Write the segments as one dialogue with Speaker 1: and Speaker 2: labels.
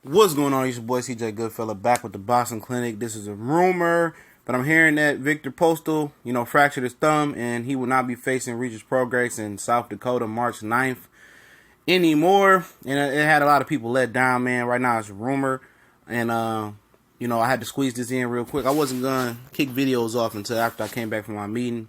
Speaker 1: What's going on? It's your boy CJ Goodfella back with the Boxing Clinic. This is a rumor, but I'm hearing that Viktor Postol, fractured his thumb and he will not be facing Regis Prograis in South Dakota March 9th anymore. And it had a lot of people let down, man. Right now it's a rumor. And, I had to squeeze this in real quick. I wasn't going to kick videos off until after I came back from my meeting.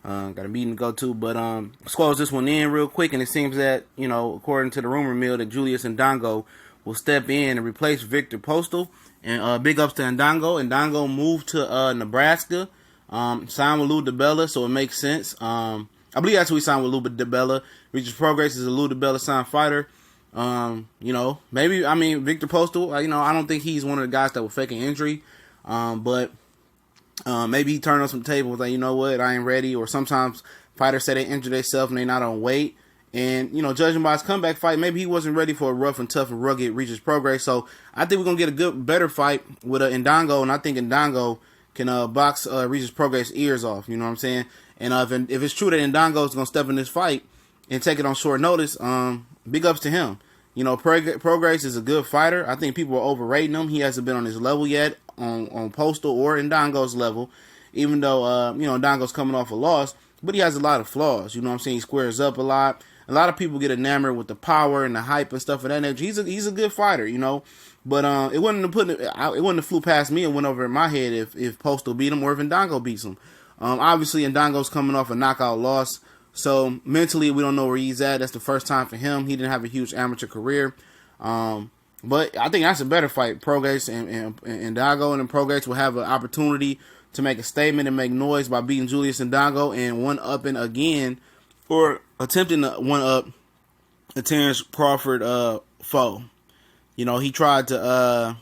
Speaker 1: Got a meeting to go to, but let's close this one in real quick. And it seems that, according to the rumor mill, that Julius Indongo will step in and replace Viktor Postol. And big ups to Indongo. Indongo moved to Nebraska, signed with Lou DiBella, so it makes sense. I believe that's who he signed with, Lou DiBella. Regis Prograis is a Lou DiBella signed fighter. Maybe, Viktor Postol, I don't think he's one of the guys that will fake an injury. But maybe he turned on some tables like, you know what, I ain't ready. Or sometimes fighters say they injure themselves and they not on weight. And, judging by his comeback fight, maybe he wasn't ready for a rough and tough and rugged Regis Prograis. So I think we're going to get a better fight with Indongo. And I think Indongo can box Regis Prograis' ears off. You know what I'm saying? And if it's true that Indongo is going to step in this fight and take it on short notice, big ups to him. Prograis is a good fighter. I think people are overrating him. He hasn't been on his level yet on Postol or Indongo's level, even though, Indongo's coming off a loss. But he has a lot of flaws. You know what I'm saying? He squares up a lot. A lot of people get enamored with the power and the hype and stuff of that nature. He's a good fighter, But it wouldn't have flew past me and went over in my head if Postol beat him or if Indongo beats him. Obviously, Indongo's coming off a knockout loss. So mentally, we don't know where he's at. That's the first time for him. He didn't have a huge amateur career. But I think that's a better fight. Prograis and Indongo, and then Prograis will have an opportunity to make a statement and make noise by beating Julius Indongo and one-upping again, or attempting to one-up a Terrence Crawford foe. He tried to,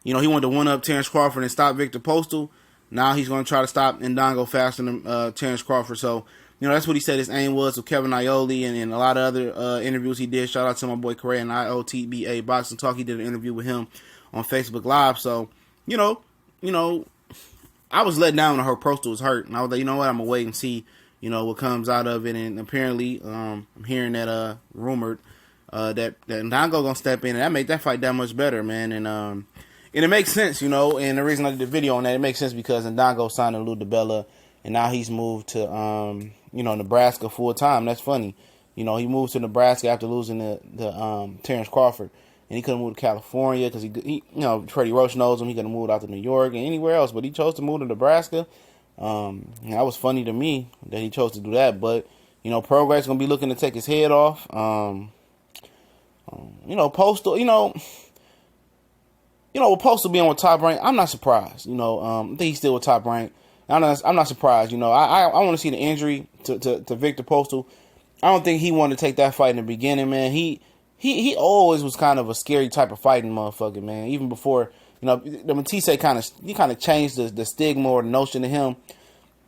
Speaker 1: he wanted to one-up Terrence Crawford and stop Viktor Postol. Now he's going to try to stop Indongo faster than Terrence Crawford. So, that's what he said his aim was with Kevin Iole and a lot of other interviews he did. Shout out to my boy Correa and IOTBA Boxing Talk. He did an interview with him on Facebook Live. So, I was let down when I heard Postol was hurt. And I was like, you know what, I'm going to wait and see, what comes out of it. And apparently, I'm hearing that rumored that Indongo going to step in. And that make that fight that much better, man. And it makes sense, and the reason I did the video on that, it makes sense because Indongo signed to Lou DiBella. And now he's moved to, Nebraska full time. That's funny. He moved to Nebraska after losing the Terrence Crawford. And he could have moved to California because he Freddie Roach knows him. He could have moved out to New York and anywhere else. But he chose to move to Nebraska. And that was funny to me that he chose to do that. But, Prograis going to be looking to take his head off. Postal, with Postal being with Top Rank, I'm not surprised. I think he's still with Top Rank. I'm not surprised. I want to see the injury to Viktor Postol. I don't think he wanted to take that fight in the beginning, man. He always was kind of a scary type of fighting motherfucker, man. Even before, the Matisse kind of changed the stigma or the notion to him,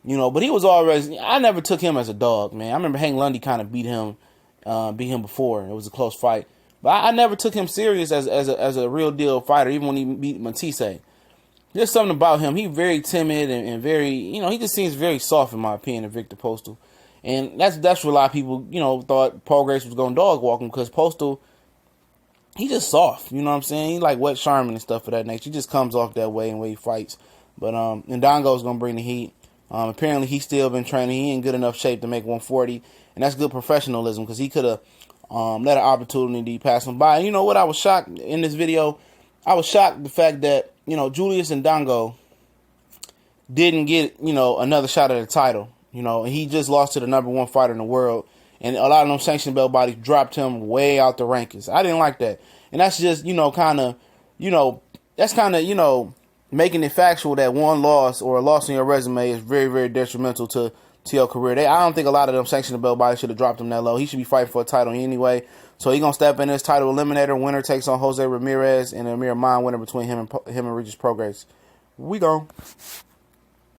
Speaker 1: But he was always. I never took him as a dog, man. I remember Hank Lundy kind of beat him before. It was a close fight, but I never took him serious as a real deal fighter, even when he beat Matisse. There's something about him. He's very timid and very, he just seems very soft in my opinion, of Viktor Postol. And that's what a lot of people, thought Prograis was going to dog walk him because Postol, he's just soft, you know what I'm saying? He like Wet Sharman and stuff of that nature. He just comes off that way and way he fights. But Indongo's going to bring the heat. Apparently he's still been training. He ain't good enough shape to make 140. And that's good professionalism because he could have let an opportunity pass him by. And you know what? I was shocked in this video. I was shocked the fact that, Julius Indongo didn't get, another shot at the title. He just lost to the #1 fighter in the world. And a lot of them sanction belt bodies dropped him way out the rankings. I didn't like that. And that's just, making it factual that one loss or a loss in your resume is very, very detrimental to your career. I don't think a lot of them sanctioned belt bodies should have dropped him that low. He should be fighting for a title anyway. So he's going to step in this title eliminator. Winner takes on Jose Ramirez, and Amir Khan winner between him and Regis Prograis. We gone.